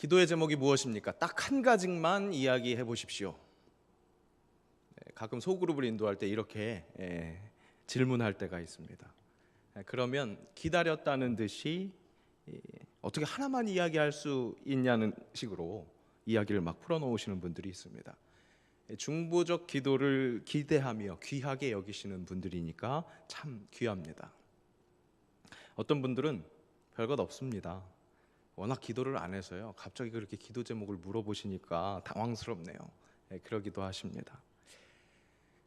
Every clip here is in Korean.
기도의 제목이 무엇입니까? 딱 한 가지만 이야기해 보십시오. 가끔 소그룹을 인도할 때 이렇게 질문할 때가 있습니다. 그러면 기다렸다는 듯이 어떻게 하나만 이야기할 수 있냐는 식으로 이야기를 막 풀어놓으시는 분들이 있습니다. 중보적 기도를 기대하며 귀하게 여기시는 분들이니까 참 귀합니다. 어떤 분들은 별것 없습니다. 워낙 기도를 안 해서요. 갑자기 그렇게 기도 제목을 물어보시니까 당황스럽네요. 그러기도 하십니다.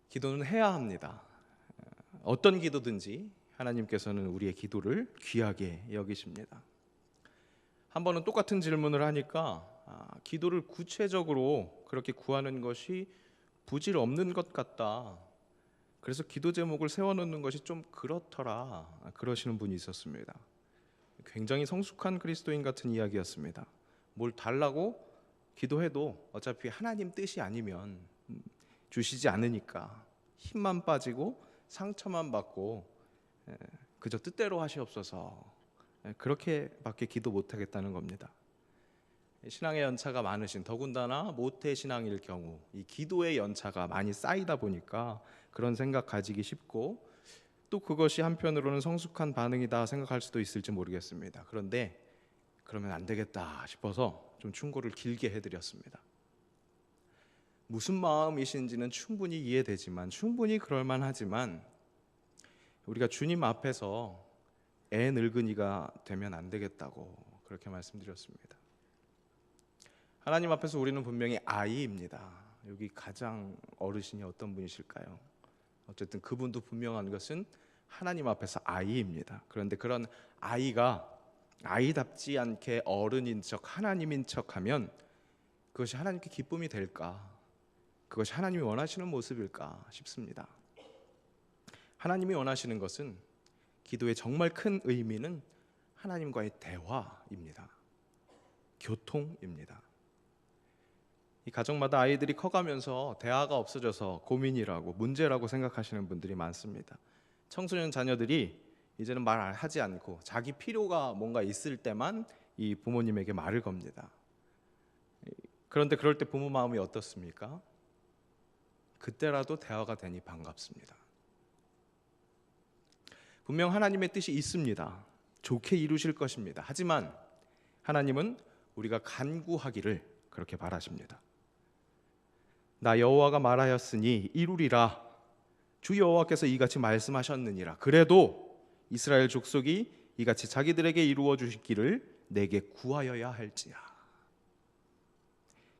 기도는 해야 합니다. 어떤 기도든지 하나님께서는 우리의 기도를 귀하게 여기십니다. 한 번은 똑같은 질문을 하니까 기도를 구체적으로 그렇게 구하는 것이 부질 없는 것 같다. 그래서 기도 제목을 세워놓는 것이 좀 그렇더라. 그러시는 분이 있었습니다. 굉장히 성숙한 그리스도인 같은 이야기였습니다. 뭘 달라고 기도해도 어차피 하나님 뜻이 아니면 주시지 않으니까 힘만 빠지고 상처만 받고 그저 뜻대로 하시옵소서, 그렇게밖에 기도 못하겠다는 겁니다. 신앙의 연차가 많으신, 더군다나 모태신앙일 경우 이 기도의 연차가 많이 쌓이다 보니까 그런 생각 가지기 쉽고, 또 그것이 한편으로는 성숙한 반응이다 생각할 수도 있을지 모르겠습니다. 그런데 그러면 안 되겠다 싶어서 좀 충고를 길게 해드렸습니다. 무슨 마음이신지는 충분히 이해되지만, 충분히 그럴만하지만 우리가 주님 앞에서 애 늙은이가 되면 안 되겠다고 그렇게 말씀드렸습니다. 하나님 앞에서 우리는 분명히 아이입니다. 여기 가장 어르신이 어떤 분이실까요? 어쨌든 그분도 분명한 것은 하나님 앞에서 아이입니다. 그런데 그런 아이가 아이답지 않게 어른인 척, 하나님인 척하면 그것이 하나님께 기쁨이 될까? 그것이 하나님이 원하시는 모습일까 싶습니다. 하나님이 원하시는 것은, 기도의 정말 큰 의미는 하나님과의 대화입니다. 교통입니다. 이 가정마다 아이들이 커가면서 대화가 없어져서 고민이라고, 문제라고 생각하시는 분들이 많습니다. 청소년 자녀들이 이제는 말하지 않고 자기 필요가 뭔가 있을 때만 이 부모님에게 말을 겁니다. 그런데 그럴 때 부모 마음이 어떻습니까? 그때라도 대화가 되니 반갑습니다. 분명 하나님의 뜻이 있습니다. 좋게 이루실 것입니다. 하지만 하나님은 우리가 간구하기를 그렇게 바라십니다. 나 여호와가 말하였으니 이루리라. 주 여호와께서 이같이 말씀하셨느니라. 그래도 이스라엘 족속이 이같이 자기들에게 이루어 주시기를 내게 구하여야 할지라.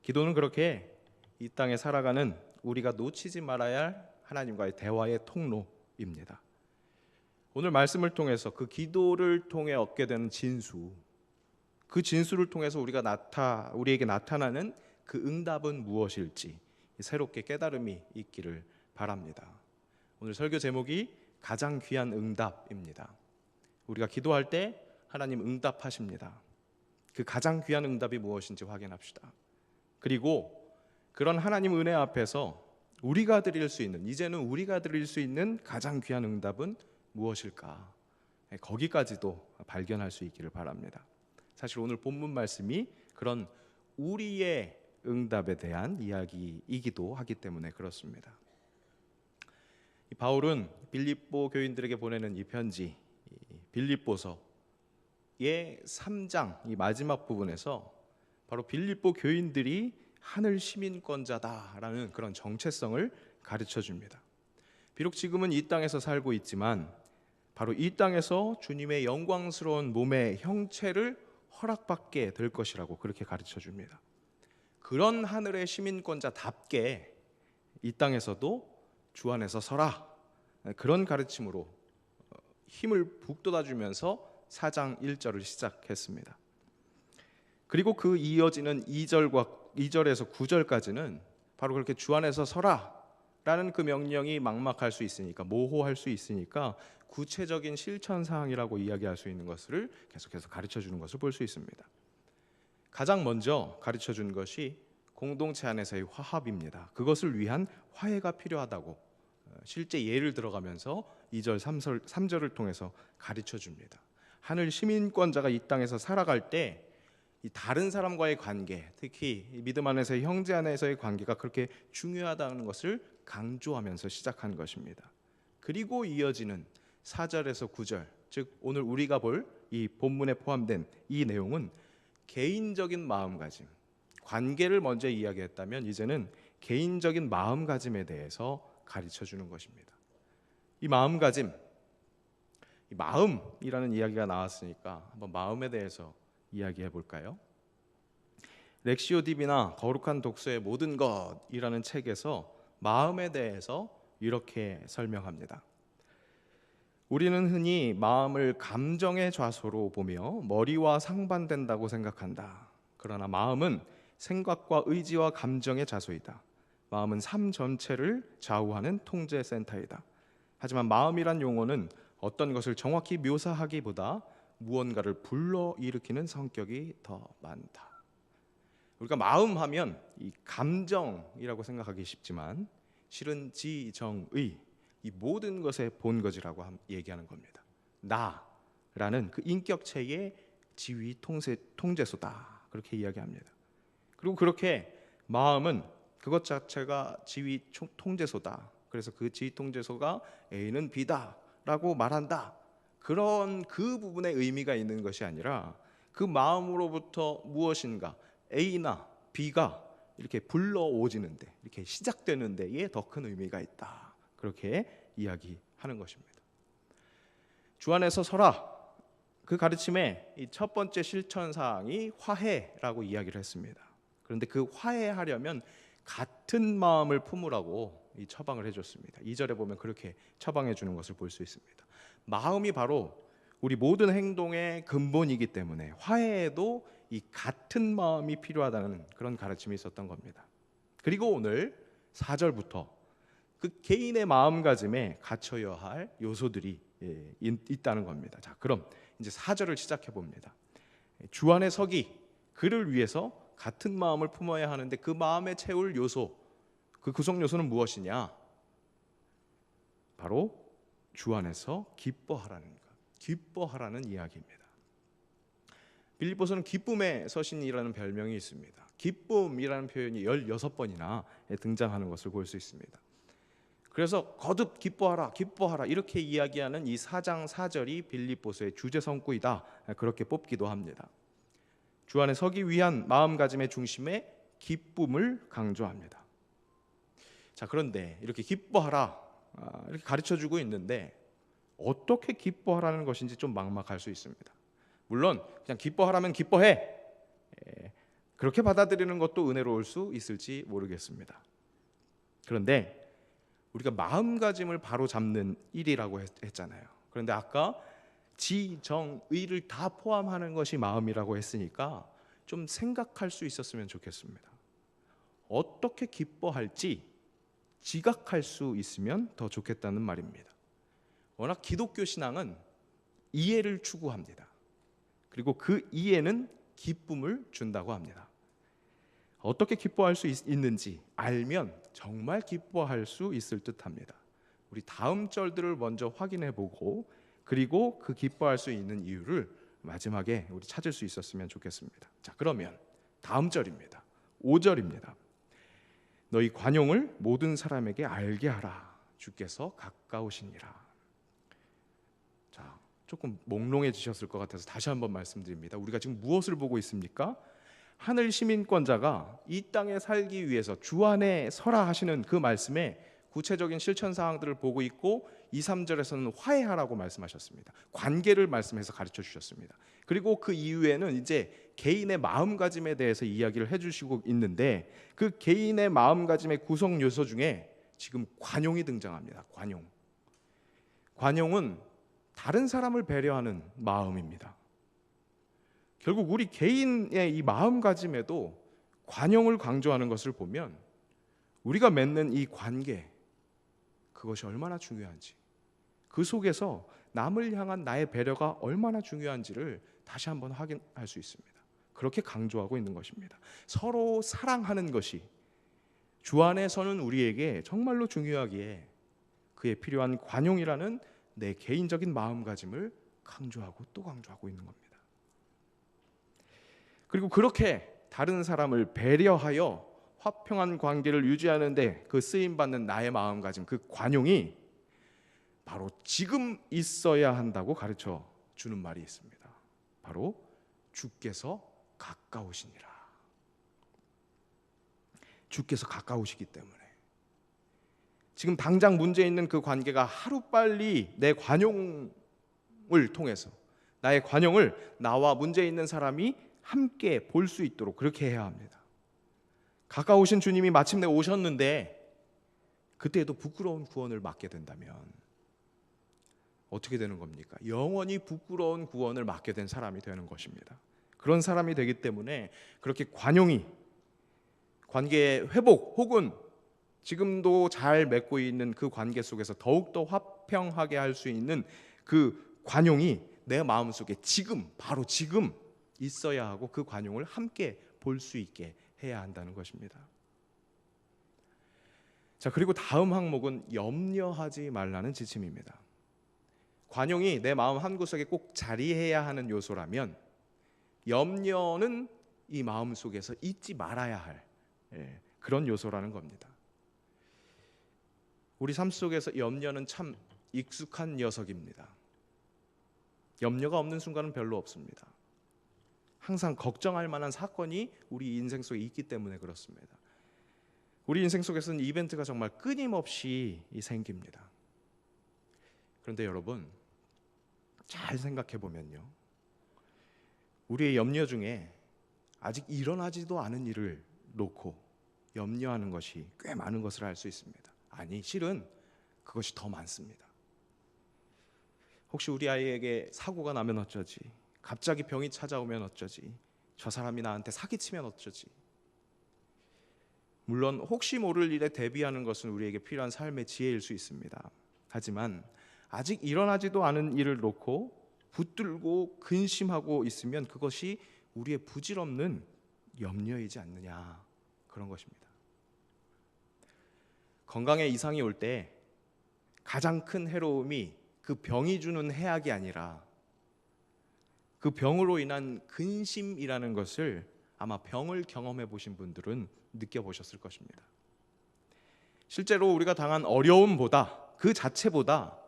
기도는 그렇게 이 땅에 살아가는 우리가 놓치지 말아야 할 하나님과의 대화의 통로입니다. 오늘 말씀을 통해서 그 기도를 통해 얻게 되는 진수, 그 진수를 통해서 우리에게 나타나는 그 응답은 무엇일지 새롭게 깨달음이 있기를 바랍니다. 오늘 설교 제목이 가장 귀한 응답입니다. 우리가 기도할 때 하나님 응답하십니다. 그 가장 귀한 응답이 무엇인지 확인합시다. 그리고 그런 하나님 은혜 앞에서 이제는 우리가 드릴 수 있는 가장 귀한 응답은 무엇일까? 거기까지도 발견할 수 있기를 바랍니다. 사실 오늘 본문 말씀이 그런 우리의 응답에 대한 이야기이기도 하기 때문에 그렇습니다. 바울은 빌립보 교인들에게 보내는 이 편지, 빌립보서의 3장 이 마지막 부분에서 바로 빌립보 교인들이 하늘 시민권자다라는 그런 정체성을 가르쳐 줍니다. 비록 지금은 이 땅에서 살고 있지만 바로 이 땅에서 주님의 영광스러운 몸의 형체를 허락받게 될 것이라고 그렇게 가르쳐 줍니다. 그런 하늘의 시민권자답게 이 땅에서도 주 안에서 서라, 그런 가르침으로 힘을 북돋아주면서 4장 1절을 시작했습니다. 그리고 그 이어지는 2절에서 9절까지는 바로 그렇게 주 안에서 서라 라는 그 명령이 막막할 수 있으니까, 모호할 수 있으니까 구체적인 실천 사항이라고 이야기할 수 있는 것을 계속해서 가르쳐 주는 것을 볼 수 있습니다. 가장 먼저 가르쳐 준 것이 공동체 안에서의 화합입니다. 그것을 위한 화해가 필요하다고 실제 예를 들어가면서 2절, 3절을 통해서 가르쳐 줍니다. 하늘 시민권자가 이 땅에서 살아갈 때 이 다른 사람과의 관계, 특히 이 믿음 안에서의 형제 안에서의 관계가 그렇게 중요하다는 것을 강조하면서 시작한 것입니다. 그리고 이어지는 4절에서 9절, 즉 오늘 우리가 볼 이 본문에 포함된 이 내용은 개인적인 마음가짐, 관계를 먼저 이야기했다면 이제는 개인적인 마음가짐에 대해서 가르쳐 주는 것입니다. 이 마음가짐, 이 마음이라는 이야기가 나왔으니까 한번 마음에 대해서 이야기해 볼까요? 렉시오 디비나 거룩한 독서의 모든 것이라는 책에서 마음에 대해서 이렇게 설명합니다. 우리는 흔히 마음을 감정의 좌소로 보며 머리와 상반된다고 생각한다. 그러나 마음은 생각과 의지와 감정의 좌소이다. 마음은 삶 전체를 좌우하는 통제센터이다. 하지만 마음이란 용어는 어떤 것을 정확히 묘사하기보다 무언가를 불러일으키는 성격이 더 많다. 우리가 마음하면 이 감정이라고 생각하기 쉽지만 실은 지정의, 이 모든 것의 본거지라고 얘기하는 겁니다. 나라는 그 인격체의 지위 통제소다, 그렇게 이야기합니다. 그리고 그렇게 마음은 그것 자체가 지위 통제소다. 그래서 그 지위 통제소가 A는 B다라고 말한다. 그런 그 부분에 의미가 있는 것이 아니라 그 마음으로부터 무엇인가 A나 B가 이렇게 불러오지는데, 이렇게 시작되는 데에 더 큰 의미가 있다. 그렇게 이야기하는 것입니다. 주 안에서 서라, 그 가르침의 이 첫 번째 실천 사항이 화해라고 이야기를 했습니다. 그런데 그 화해하려면 같은 마음을 품으라고 이 처방을 해줬습니다. 2절에 보면 그렇게 처방해 주는 것을 볼 수 있습니다. 마음이 바로 우리 모든 행동의 근본이기 때문에 화해에도 이 같은 마음이 필요하다는 그런 가르침이 있었던 겁니다. 그리고 오늘 4절부터 그 개인의 마음가짐에 갖춰야 할 요소들이 있다는 겁니다. 자, 그럼 이제 4절을 시작해 봅니다. 주 안에 서기, 그를 위해서 같은 마음을 품어야 하는데 그 마음에 채울 요소, 그 구성 요소는 무엇이냐? 바로 주 안에서 기뻐하라는 것, 기뻐하라는 이야기입니다. 빌립보서는 기쁨의 서신이라는 별명이 있습니다. 기쁨이라는 표현이 16번이나 등장하는 것을 볼 수 있습니다. 그래서 거듭 기뻐하라, 기뻐하라 이렇게 이야기하는 이 4장 4절이 빌립보서의 주제 성구이다, 그렇게 뽑기도 합니다. 주 안에 서기 위한 마음가짐의 중심에 기쁨을 강조합니다. 자, 그런데 이렇게 기뻐하라 이렇게 가르쳐주고 있는데 어떻게 기뻐하라는 것인지 좀 막막할 수 있습니다. 물론 그냥 기뻐하라면 기뻐해, 그렇게 받아들이는 것도 은혜로울 수 있을지 모르겠습니다. 그런데 우리가 마음가짐을 바로 잡는 일이라고 했잖아요. 그런데 아까 지정의를 다 포함하는 것이 마음이라고 했으니까 좀 생각할 수 있었으면 좋겠습니다. 어떻게 기뻐할지 지각할 수 있으면 더 좋겠다는 말입니다. 워낙 기독교 신앙은 이해를 추구합니다. 그리고 그 이해는 기쁨을 준다고 합니다. 어떻게 기뻐할 수 있는지 알면 정말 기뻐할 수 있을 듯합니다. 우리 다음 절들을 먼저 확인해 보고 그리고 그 기뻐할 수 있는 이유를 마지막에 우리 찾을 수 있었으면 좋겠습니다. 자, 그러면 다음 절입니다. 5절입니다. 너희 관용을 모든 사람에게 알게 하라. 주께서 가까우시니라. 자, 조금 몽롱해지셨을 것 같아서 다시 한번 말씀드립니다. 우리가 지금 무엇을 보고 있습니까? 하늘 시민권자가 이 땅에 살기 위해서 주 안에 서라 하시는 그 말씀에 구체적인 실천 사항들을 보고 있고 2, 3절에서는 화해하라고 말씀하셨습니다. 관계를 말씀해서 가르쳐 주셨습니다. 그리고 그 이후에는 이제 개인의 마음가짐에 대해서 이야기를 해주시고 있는데 그 개인의 마음가짐의 구성 요소 중에 지금 관용이 등장합니다. 관용은 다른 사람을 배려하는 마음입니다. 결국 우리 개인의 이 마음가짐에도 관용을 강조하는 것을 보면 우리가 맺는 이 관계, 그것이 얼마나 중요한지, 그 속에서 남을 향한 나의 배려가 얼마나 중요한지를 다시 한번 확인할 수 있습니다. 그렇게 강조하고 있는 것입니다. 서로 사랑하는 것이 주 안에서는 우리에게 정말로 중요하기에 그에 필요한 관용이라는 내 개인적인 마음가짐을 강조하고 또 강조하고 있는 겁니다. 그리고 그렇게 다른 사람을 배려하여 화평한 관계를 유지하는데 그 쓰임받는 나의 마음가짐, 그 관용이 바로 지금 있어야 한다고 가르쳐 주는 말이 있습니다. 바로 주께서 가까우시니라. 주께서 가까우시기 때문에 지금 당장 문제 있는 그 관계가 하루빨리 내 관용을 통해서, 나의 관용을 나와 문제 있는 사람이 함께 볼 수 있도록 그렇게 해야 합니다. 가까우신 주님이 마침내 오셨는데 그때에도 부끄러운 구원을 맡게 된다면 어떻게 되는 겁니까? 영원히 부끄러운 구원을 맡게 된 사람이 되는 것입니다. 그런 사람이 되기 때문에 그렇게 관용이, 관계의 회복 혹은 지금도 잘 맺고 있는 그 관계 속에서 더욱더 화평하게 할 수 있는 그 관용이 내 마음속에 지금, 바로 지금 있어야 하고 그 관용을 함께 볼 수 있게 해야 한다는 것입니다. 자, 그리고 다음 항목은 염려하지 말라는 지침입니다. 관용이 내 마음 한구석에 꼭 자리해야 하는 요소라면 염려는 이 마음 속에서 잊지 말아야 할 그런 요소라는 겁니다. 우리 삶 속에서 염려는 참 익숙한 녀석입니다. 염려가 없는 순간은 별로 없습니다. 항상 걱정할 만한 사건이 우리 인생 속에 있기 때문에 그렇습니다. 우리 인생 속에서는 이벤트가 정말 끊임없이 생깁니다. 그런데 여러분, 잘 생각해 보면요, 우리의 염려 중에 아직 일어나지도 않은 일을 놓고 염려하는 것이 꽤 많은 것을 알 수 있습니다. 아니, 실은 그것이 더 많습니다. 혹시 우리 아이에게 사고가 나면 어쩌지? 갑자기 병이 찾아오면 어쩌지? 저 사람이 나한테 사기치면 어쩌지? 물론 혹시 모를 일에 대비하는 것은 우리에게 필요한 삶의 지혜일 수 있습니다. 하지만 아직 일어나지도 않은 일을 놓고 붙들고 근심하고 있으면 그것이 우리의 부질없는 염려이지 않느냐, 그런 것입니다. 건강에 이상이 올 때 가장 큰 해로움이 그 병이 주는 해악이 아니라 그 병으로 인한 근심이라는 것을 아마 병을 경험해 보신 분들은 느껴보셨을 것입니다. 실제로 우리가 당한 어려움보다, 그 자체보다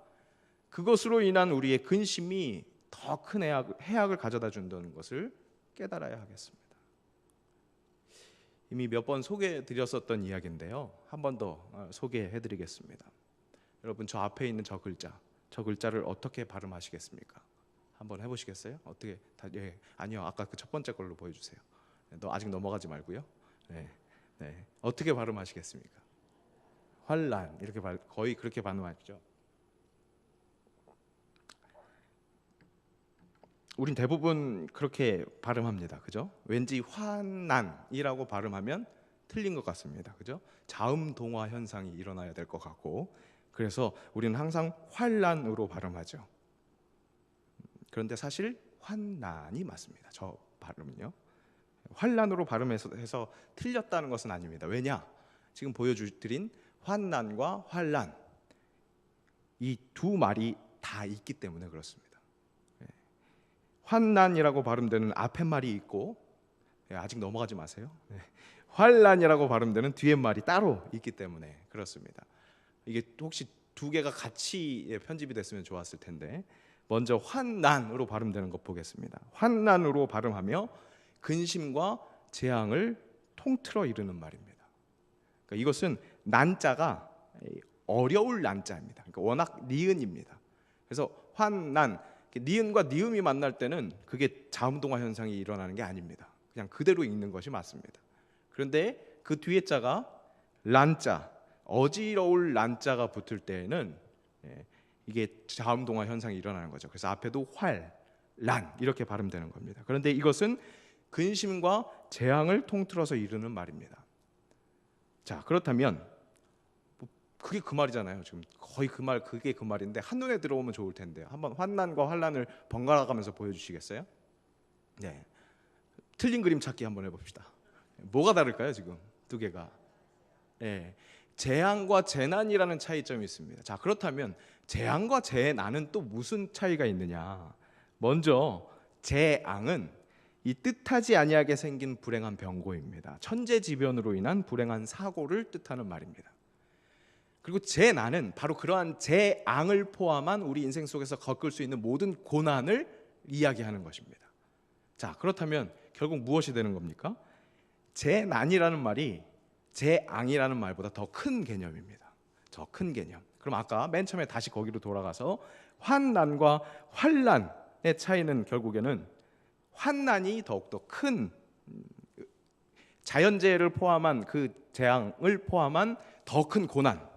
그것으로 인한 우리의 근심이 더 큰 해악을 가져다 준다는 것을 깨달아야 하겠습니다. 이미 몇 번 소개해 드렸었던 이야기인데요, 한 번 더 소개해 드리겠습니다. 여러분, 저 앞에 있는 저 글자를 어떻게 발음하시겠습니까? 한번 해보시겠어요? 어떻게? 아니요, 아까 그 첫 번째 걸로 보여주세요. 너 아직 넘어가지 말고요. 네. 어떻게 발음하시겠습니까? 환란, 이렇게 거의 그렇게 발음하죠. 우린 대부분 그렇게 발음합니다. 그죠? 왠지 환난이라고 발음하면 틀린 것 같습니다. 그죠? 자음 동화 현상이 일어나야 될 것 같고, 그래서 우리는 항상 환란으로 발음하죠. 그런데 사실 환난이 맞습니다. 저 발음은요. 환란으로 발음해서 틀렸다는 것은 아닙니다. 왜냐? 지금 보여드린 환난과 환란, 이 두 말이 다 있기 때문에 그렇습니다. 환난이라고 발음되는 앞에 말이 있고, 아직 넘어가지 마세요. 환란이라고 발음되는 뒤에 말이 따로 있기 때문에 그렇습니다. 이게 혹시 두 개가 같이 편집이 됐으면 좋았을 텐데, 먼저 환난으로 발음되는 것 보겠습니다. 환난으로 발음하며 근심과 재앙을 통틀어 이르는 말입니다. 그러니까 이것은 난자가 어려울 난자입니다. 그러니까 워낙 니은입니다. 그래서 환난, 니은과 니음이 만날 때는 그게 자음동화 현상이 일어나는 게 아닙니다. 그냥 그대로 읽는 것이 맞습니다. 그런데 그 뒤에 자가 란자, 어지러울 란자가 붙을 때에는 이게 자음동화 현상이 일어나는 거죠. 그래서 앞에도 활, 란 이렇게 발음되는 겁니다. 그런데 이것은 근심과 재앙을 통틀어서 이르는 말입니다. 자, 그렇다면 그게 그 말이잖아요. 지금 거의 그 말, 그게 그 말인데 한눈에 들어오면 좋을 텐데요. 한번 환난과 환란을 번갈아 가면서 보여주시겠어요? 네, 틀린 그림 찾기 한번 해봅시다. 뭐가 다를까요, 지금 두 개가? 네, 재앙과 재난이라는 차이점이 있습니다. 자, 그렇다면 재앙과 재난은 또 무슨 차이가 있느냐? 먼저 재앙은 이 뜻하지 아니하게 생긴 불행한 병고입니다. 천재지변으로 인한 불행한 사고를 뜻하는 말입니다. 그리고 재난은 바로 그러한 재앙을 포함한 우리 인생 속에서 겪을 수 있는 모든 고난을 이야기하는 것입니다. 자, 그렇다면 결국 무엇이 되는 겁니까? 재난이라는 말이 재앙이라는 말보다 더 큰 개념입니다. 더 큰 개념. 그럼 아까 맨 처음에 다시 거기로 돌아가서 환난과 환난의 차이는 결국에는 환난이 더욱더 큰 자연재해를 포함한 그 재앙을 포함한 더 큰 고난,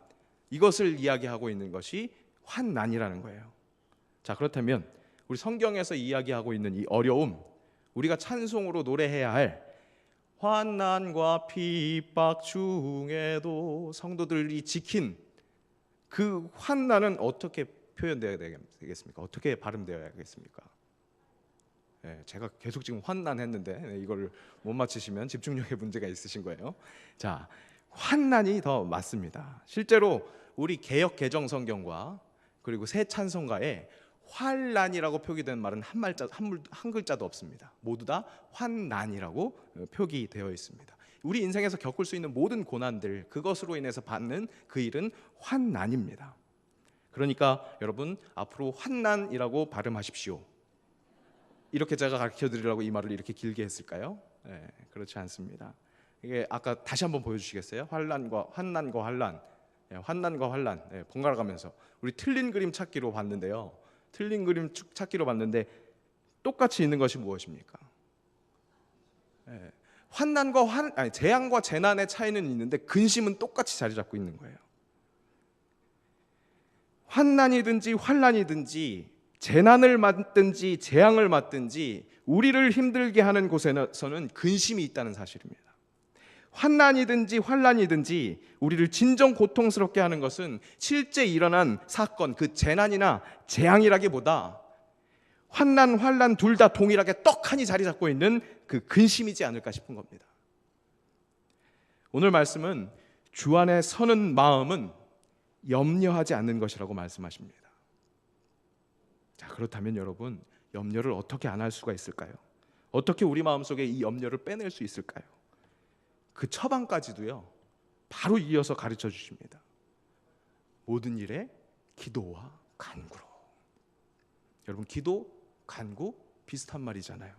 이것을 이야기하고 있는 것이 환난이라는 거예요. 자, 그렇다면 우리 성경에서 이야기하고 있는 이 어려움, 우리가 찬송으로 노래해야 할 환난과 핍박 중에도 성도들이 지킨 그 환난은 어떻게 표현되어야 되겠습니까? 어떻게 발음되어야겠습니까? 제가 계속 지금 환난했는데 이걸 못 맞히시면 집중력에 문제가 있으신 거예요. 자, 환난이 더 맞습니다. 실제로 우리 개역 개정 성경과 그리고 새 찬송가에 환난이라고 표기된 말은 한 글자도 없습니다. 모두 다 환난이라고 표기되어 있습니다. 우리 인생에서 겪을 수 있는 모든 고난들, 그것으로 인해서 받는 그 일은 환난입니다. 그러니까 여러분, 앞으로 환난이라고 발음하십시오. 이렇게 제가 가르쳐 드리려고 이 말을 이렇게 길게 했을까요? 그렇지 않습니다. 이게 아까 다시 한번 보여주시겠어요? 환난과 환난, 환난과 환난, 번갈아 가면서 우리 틀린 그림 찾기로 봤는데요. 틀린 그림 찾기로 봤는데 똑같이 있는 것이 무엇입니까? 환난과 재앙과 재난의 차이는 있는데 근심은 똑같이 자리 잡고 있는 거예요. 환난이든지 환난이든지 재난을 맞든지 재앙을 맞든지 우리를 힘들게 하는 곳에서는 근심이 있다는 사실입니다. 환난이든지 환난이든지 우리를 진정 고통스럽게 하는 것은 실제 일어난 사건, 그 재난이나 재앙이라기보다 환난, 환난 둘 다 동일하게 떡하니 자리 잡고 있는 그 근심이지 않을까 싶은 겁니다. 오늘 말씀은 주 안에 서는 마음은 염려하지 않는 것이라고 말씀하십니다. 자, 그렇다면 여러분, 염려를 어떻게 안 할 수가 있을까요? 어떻게 우리 마음속에 이 염려를 빼낼 수 있을까요? 그 처방까지도요, 바로 이어서 가르쳐 주십니다. 모든 일에 기도와 간구로. 여러분, 기도, 간구 비슷한 말이잖아요.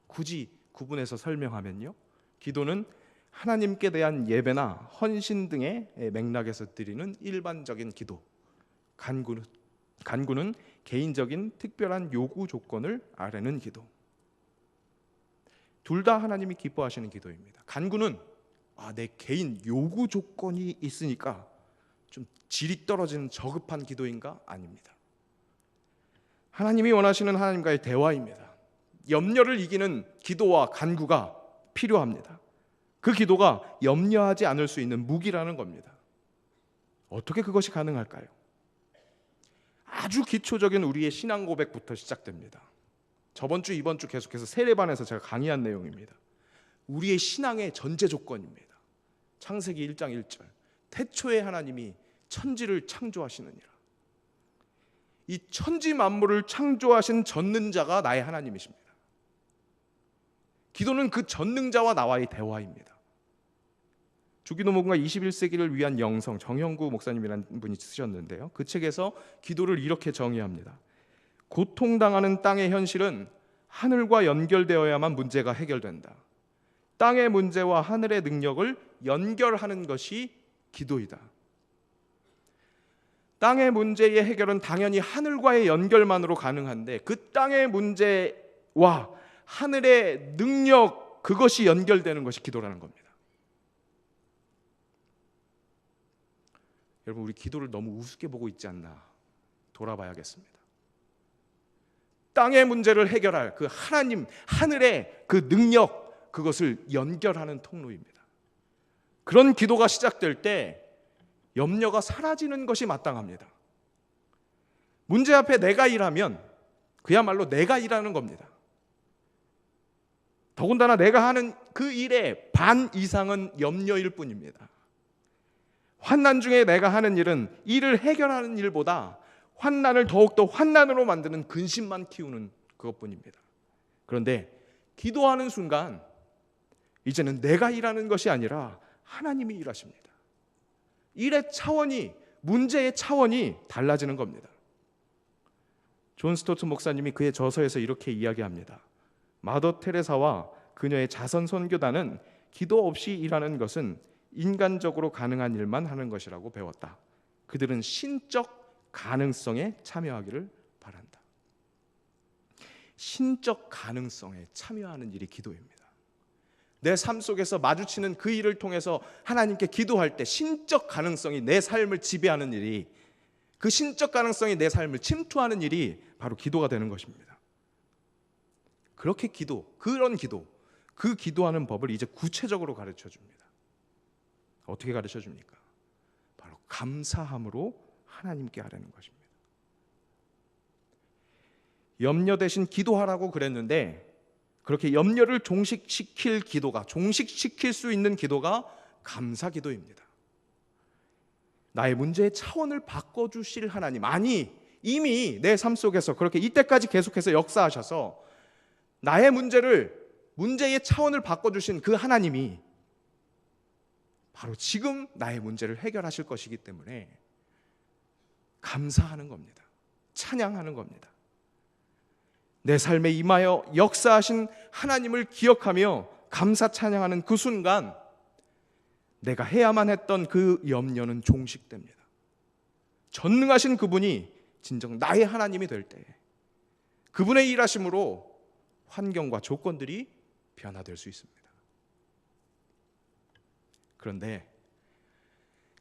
굳이 구분해서 설명하면요, 기도는 하나님께 대한 예배나 헌신 등의 맥락에서 드리는 일반적인 기도, 간구는 개인적인 특별한 요구 조건을 아뢰는 기도. 둘 다 하나님이 기뻐하시는 기도입니다. 간구는 내 개인 요구 조건이 있으니까 좀 질이 떨어지는 저급한 기도인가? 아닙니다. 하나님이 원하시는 하나님과의 대화입니다. 염려를 이기는 기도와 간구가 필요합니다. 그 기도가 염려하지 않을 수 있는 무기라는 겁니다. 어떻게 그것이 가능할까요? 아주 기초적인 우리의 신앙 고백부터 시작됩니다. 저번 주, 이번 주 계속해서 세례반에서 제가 강의한 내용입니다. 우리의 신앙의 전제 조건입니다. 창세기 1장 1절, 태초에 하나님이 천지를 창조하시느니라. 이 천지 만물을 창조하신 전능자가 나의 하나님이십니다. 기도는 그 전능자와 나와의 대화입니다. 주기도문과 21세기를 위한 영성, 정형구 목사님이라는 분이 쓰셨는데요, 그 책에서 기도를 이렇게 정의합니다. 고통당하는 땅의 현실은 하늘과 연결되어야만 문제가 해결된다. 땅의 문제와 하늘의 능력을 연결하는 것이 기도이다. 땅의 문제의 해결은 당연히 하늘과의 연결만으로 가능한데 그 땅의 문제와 하늘의 능력, 그것이 연결되는 것이 기도라는 겁니다. 여러분, 우리 기도를 너무 우습게 보고 있지 않나 돌아봐야겠습니다. 땅의 문제를 해결할 그 하나님, 하늘의 그 능력, 그것을 연결하는 통로입니다. 그런 기도가 시작될 때 염려가 사라지는 것이 마땅합니다. 문제 앞에 내가 일하면 그야말로 내가 일하는 겁니다. 더군다나 내가 하는 그 일의 반 이상은 염려일 뿐입니다. 환난 중에 내가 하는 일은 이를 해결하는 일보다 환난을 더욱더 환난으로 만드는 근심만 키우는 그것뿐입니다. 그런데 기도하는 순간 이제는 내가 일하는 것이 아니라 하나님이 일하십니다. 일의 차원이, 문제의 차원이 달라지는 겁니다. 존 스토트 목사님이 그의 저서에서 이렇게 이야기합니다. 마더 테레사와 그녀의 자선 선교단은 기도 없이 일하는 것은 인간적으로 가능한 일만 하는 것이라고 배웠다. 그들은 신적 가능성에 참여하기를 바란다. 신적 가능성에 참여하는 일이 기도입니다. 내 삶 속에서 마주치는 그 일을 통해서 하나님께 기도할 때 신적 가능성이 내 삶을 지배하는 일이, 그 신적 가능성이 내 삶을 침투하는 일이 바로 기도가 되는 것입니다. 그렇게 그런 기도, 그 기도하는 법을 이제 구체적으로 가르쳐 줍니다. 어떻게 가르쳐 줍니까? 바로 감사함으로 하나님께 하라는 것입니다. 염려 대신 기도하라고 그랬는데, 그렇게 염려를 종식시킬 수 있는 기도가 감사 기도입니다. 나의 문제의 차원을 바꿔주실 하나님, 아니 이미 내 삶 속에서 그렇게 이때까지 계속해서 역사하셔서 나의 문제의 차원을 바꿔주신 그 하나님이 바로 지금 나의 문제를 해결하실 것이기 때문에 감사하는 겁니다. 찬양하는 겁니다. 내 삶에 임하여 역사하신 하나님을 기억하며 감사 찬양하는 그 순간 내가 해야만 했던 그 염려는 종식됩니다. 전능하신 그분이 진정 나의 하나님이 될 때 그분의 일하심으로 환경과 조건들이 변화될 수 있습니다. 그런데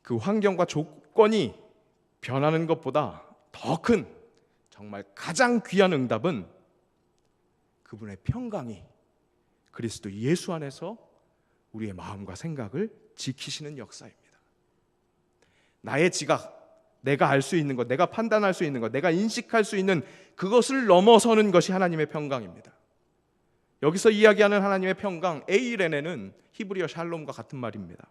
그 환경과 조건이 변하는 것보다 더 큰, 정말 가장 귀한 응답은 그분의 평강이 그리스도 예수 안에서 우리의 마음과 생각을 지키시는 역사입니다. 나의 지각, 내가 알 수 있는 것, 내가 판단할 수 있는 것, 내가 인식할 수 있는 그것을 넘어서는 것이 하나님의 평강입니다. 여기서 이야기하는 하나님의 평강, 에이레네는 히브리어 샬롬과 같은 말입니다.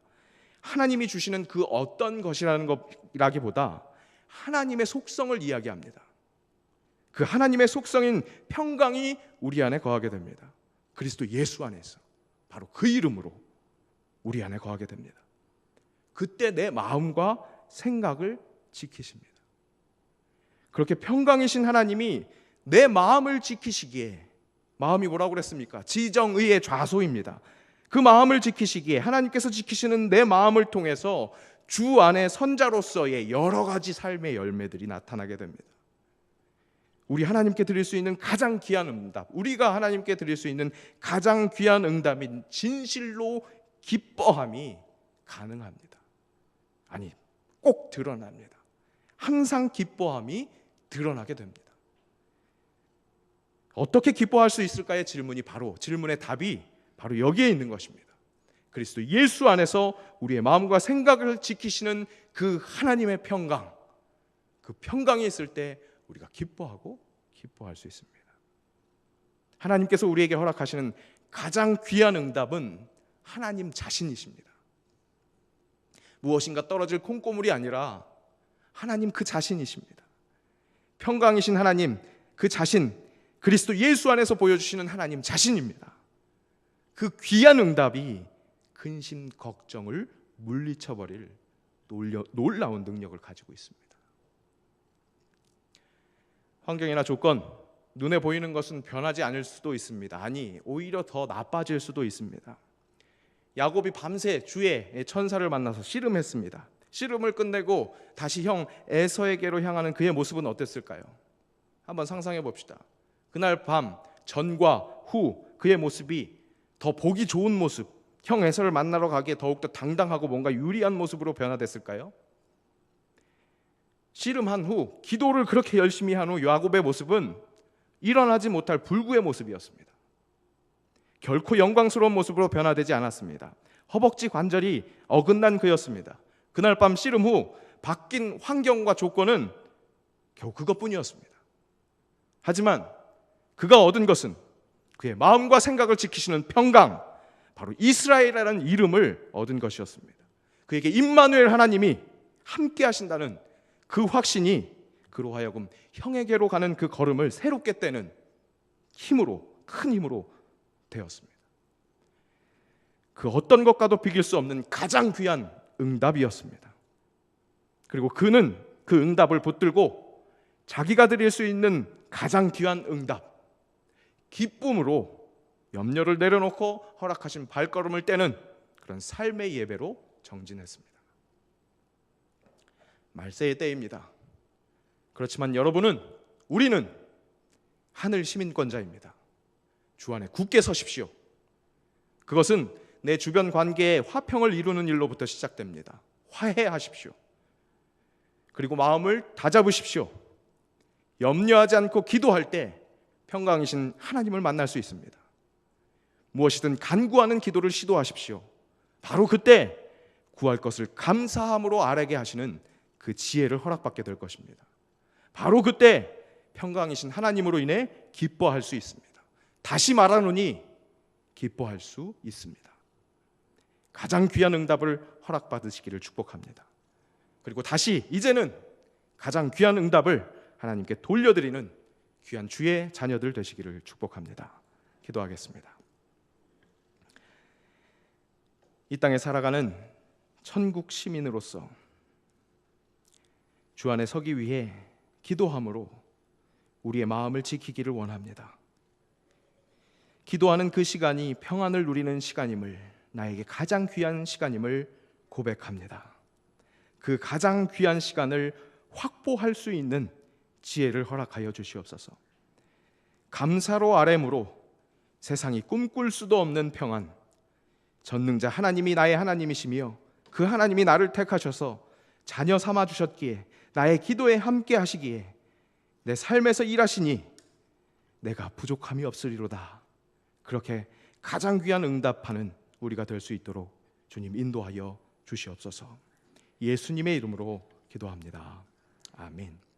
하나님이 주시는 그 어떤 것이라는 것이라기보다 하나님의 속성을 이야기합니다. 그 하나님의 속성인 평강이 우리 안에 거하게 됩니다. 그리스도 예수 안에서 바로 그 이름으로 우리 안에 거하게 됩니다. 그때 내 마음과 생각을 지키십니다. 그렇게 평강이신 하나님이 내 마음을 지키시기에, 마음이 뭐라고 그랬습니까? 지정의의 좌소입니다. 그 마음을 지키시기에 하나님께서 지키시는 내 마음을 통해서 주 안에 선자로서의 여러 가지 삶의 열매들이 나타나게 됩니다. 우리 하나님께 드릴 수 있는 가장 귀한 응답, 우리가 하나님께 드릴 수 있는 가장 귀한 응답인 진실로 기뻐함이 가능합니다. 아니, 꼭 드러납니다. 항상 기뻐함이 드러나게 됩니다. 어떻게 기뻐할 수 있을까의 질문의 답이 바로 여기에 있는 것입니다. 그리스도 예수 안에서 우리의 마음과 생각을 지키시는 그 하나님의 평강, 그 평강이 있을 때 우리가 기뻐할 수 있습니다. 하나님께서 우리에게 허락하시는 가장 귀한 응답은 하나님 자신이십니다. 무엇인가 떨어질 콩고물이 아니라 하나님 그 자신이십니다. 평강이신 하나님 그 자신, 그리스도 예수 안에서 보여주시는 하나님 자신입니다. 그 귀한 응답이 근심, 걱정을 물리쳐버릴 놀라운 능력을 가지고 있습니다. 환경이나 조건, 눈에 보이는 것은 변하지 않을 수도 있습니다. 아니, 오히려 더 나빠질 수도 있습니다. 야곱이 밤새 주의 천사를 만나서 씨름했습니다. 씨름을 끝내고 다시 형 에서에게로 향하는 그의 모습은 어땠을까요? 한번 상상해 봅시다. 그날 밤 전과 후 그의 모습이 더 보기 좋은 모습, 형 에서를 만나러 가기에 더욱더 당당하고 뭔가 유리한 모습으로 변화됐을까요? 씨름한 후, 기도를 그렇게 열심히 한 후 야곱의 모습은 일어나지 못할 불구의 모습이었습니다. 결코 영광스러운 모습으로 변화되지 않았습니다. 허벅지 관절이 어긋난 그였습니다. 그날 밤 씨름 후 바뀐 환경과 조건은 겨우 그것뿐이었습니다. 하지만 그가 얻은 것은 그의 마음과 생각을 지키시는 평강, 바로 이스라엘이라는 이름을 얻은 것이었습니다. 그에게 임마누엘 하나님이 함께 하신다는 그 확신이 그로 하여금 형에게로 가는 그 걸음을 새롭게 떼는 힘으로, 큰 힘으로 되었습니다. 그 어떤 것과도 비길 수 없는 가장 귀한 응답이었습니다. 그리고 그는 그 응답을 붙들고 자기가 드릴 수 있는 가장 귀한 응답, 기쁨으로 염려를 내려놓고 허락하신 발걸음을 떼는 그런 삶의 예배로 정진했습니다. 말세의 때입니다. 그렇지만 우리는 하늘 시민권자입니다. 주 안에 굳게 서십시오. 그것은 내 주변 관계에 화평을 이루는 일로부터 시작됩니다. 화해하십시오. 그리고 마음을 다잡으십시오. 염려하지 않고 기도할 때 평강이신 하나님을 만날 수 있습니다. 무엇이든 간구하는 기도를 시도하십시오. 바로 그때 구할 것을 감사함으로 아뢰게 하시는 그 지혜를 허락받게 될 것입니다. 바로 그때 평강이신 하나님으로 인해 기뻐할 수 있습니다. 다시 말하노니 기뻐할 수 있습니다. 가장 귀한 응답을 허락받으시기를 축복합니다. 그리고 다시 이제는 가장 귀한 응답을 하나님께 돌려드리는 귀한 주의 자녀들 되시기를 축복합니다. 기도하겠습니다. 이 땅에 살아가는 천국 시민으로서 주 안에 서기 위해 기도함으로 우리의 마음을 지키기를 원합니다. 기도하는 그 시간이 평안을 누리는 시간임을, 나에게 가장 귀한 시간임을 고백합니다. 그 가장 귀한 시간을 확보할 수 있는 지혜를 허락하여 주시옵소서. 감사로 아뢰므로 세상이 꿈꿀 수도 없는 평안, 전능자 하나님이 나의 하나님이시며 그 하나님이 나를 택하셔서 자녀 삼아 주셨기에 나의 기도에 함께 하시기에 내 삶에서 일하시니 내가 부족함이 없으리로다. 그렇게 가장 귀한 응답하는 우리가 될 수 있도록 주님 인도하여 주시옵소서. 예수님의 이름으로 기도합니다. 아멘.